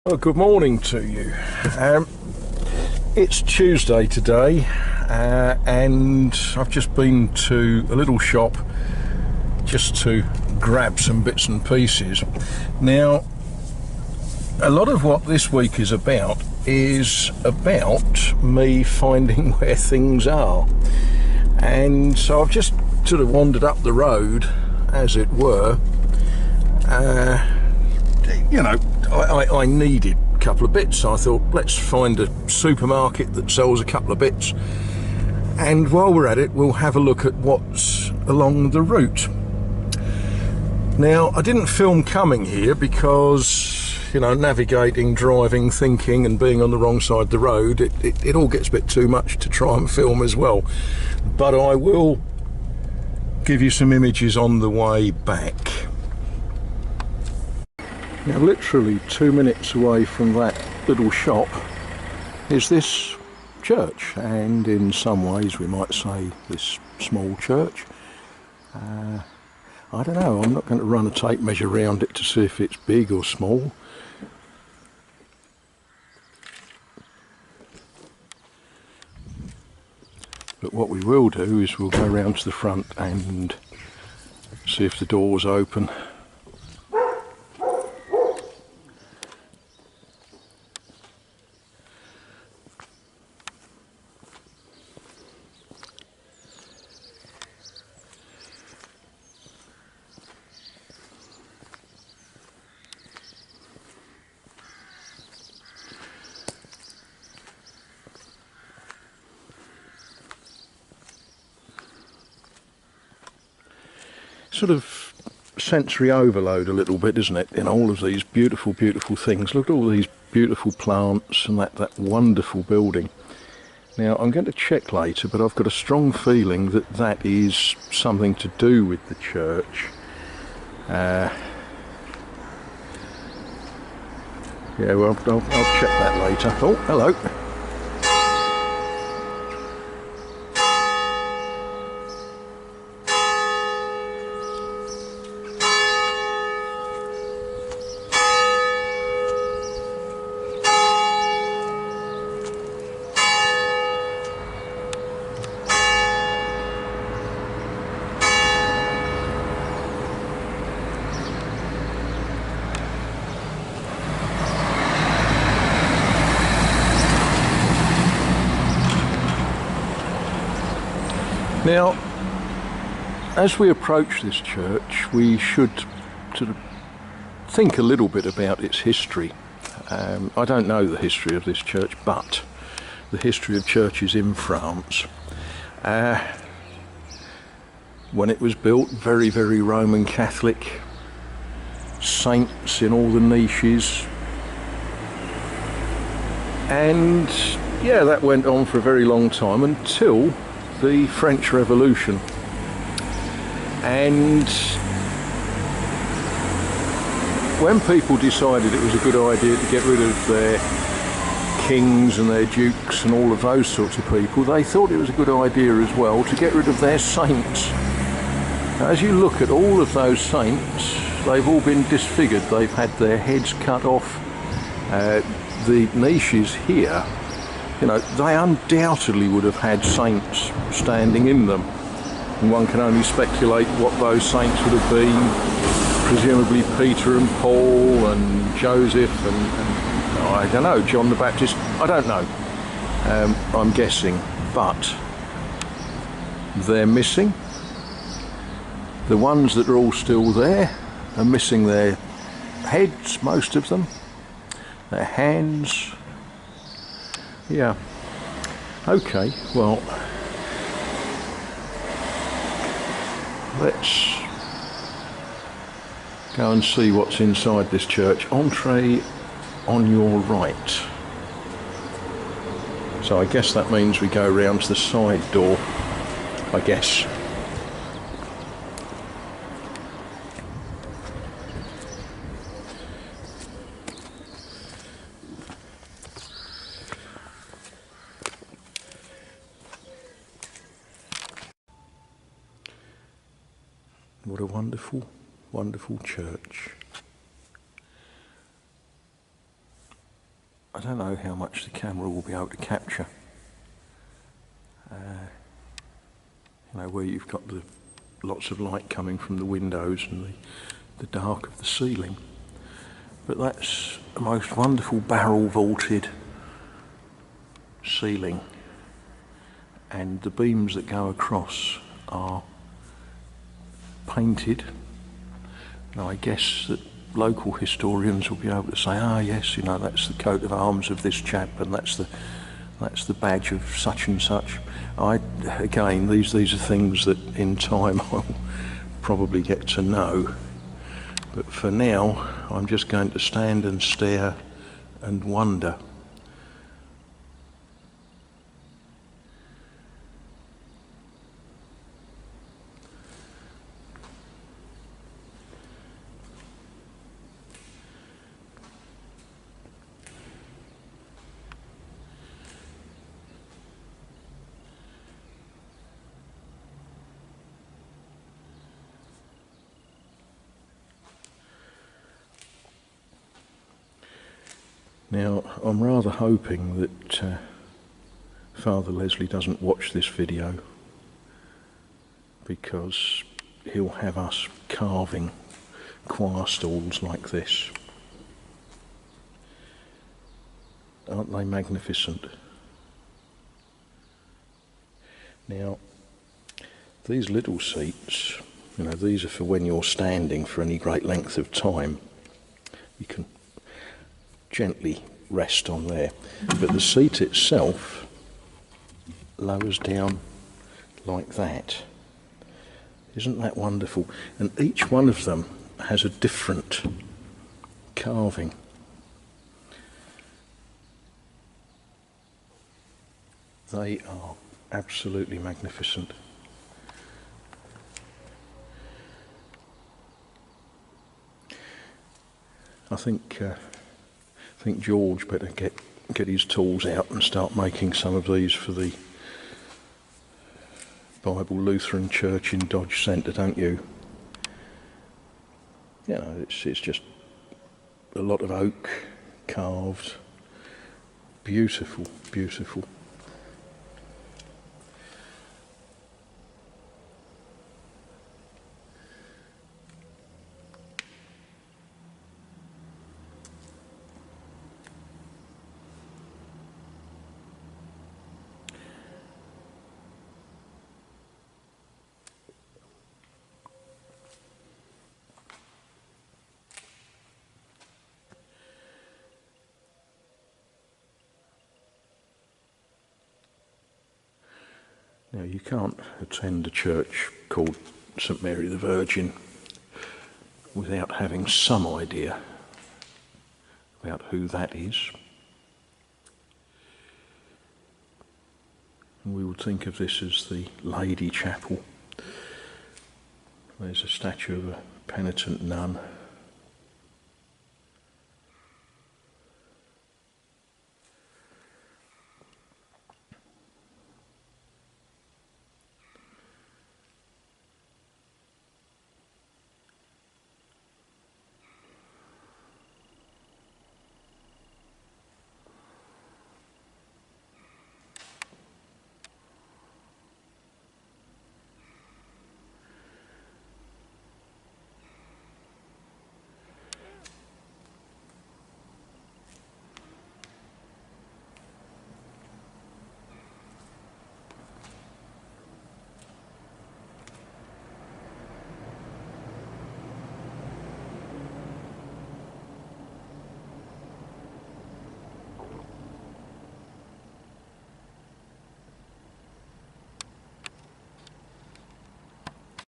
Well, good morning to you. It's Tuesday today, and I've just been to a little shop just to grab some bits and pieces. Now, a lot of what this week is about me finding where things are. And so I've just sort of wandered up the road, as it were. I needed a couple of bits. So I thought, let's find a supermarket that sells a couple of bits. And while we're at it, we'll have a look at what's along the route. Now, I didn't film coming here because, navigating, driving, thinking and being on the wrong side of the road, it all gets a bit too much to try and film as well. But I will give you some images on the way back. Now, literally 2 minutes away from that little shop is this church, and in some ways we might say this small church. I don't know, I'm not going to run a tape measure around it to see if it's big or small. But what we will do is we'll go round to the front and see if the door's open. Sort of sensory overload a little bit, isn't it, in all of these beautiful things. Look at all these beautiful plants and that wonderful building. Now, I'm going to check later, but I've got a strong feeling that that is something to do with the church. Yeah, well, I'll check that later. Oh, hello. Now, as we approach this church, we should sort of think a little bit about its history. I don't know the history of this church, but the history of churches in France. When it was built, very Roman Catholic, saints in all the niches, and yeah, that went on for a very long time until the French Revolution. And when people decided it was a good idea to get rid of their kings and their dukes and all of those sorts of people, they thought it was a good idea as well to get rid of their saints. Now, as you look at all of those saints, they've all been disfigured. They've had their heads cut off. The niches here, they undoubtedly would have had saints standing in them. And one can only speculate what those saints would have been. Presumably Peter and Paul and Joseph and I don't know, John the Baptist. I don't know. I'm guessing. But they're missing. The ones that are all still there are missing their heads, most of them. Their hands. Yeah. Okay, well, let's go and see what's inside this church. Entree on your right. So I guess that means we go round to the side door, I guess. What a wonderful, wonderful church. I don't know how much the camera will be able to capture. You know, where you've got the lots of light coming from the windows and the dark of the ceiling. But that's the most wonderful barrel vaulted ceiling, and the beams that go across are painted. Now I guess that local historians will be able to say, ah yes, you know, that's the coat of arms of this chap, and that's the badge of such and such. Again, these are things that in time I'll probably get to know. But for now, I'm just going to stand and stare and wonder. Now, I'm rather hoping that Father Leslie doesn't watch this video, because he'll have us carving choir stalls like this. Aren't they magnificent? Now, these little seats, you know, these are for when you're standing for any great length of time. You can gently rest on there, but the seat itself lowers down like that. Isn't that wonderful? And each one of them has a different carving. They are absolutely magnificent. I think George better get his tools out and start making some of these for the Bible Lutheran Church in Dodge Centre, don't you? You know, it's just a lot of oak carved. Beautiful, beautiful. Now, you can't attend a church called St Mary the Virgin without having some idea about who that is. And we would think of this as the Lady Chapel. There's a statue of a penitent nun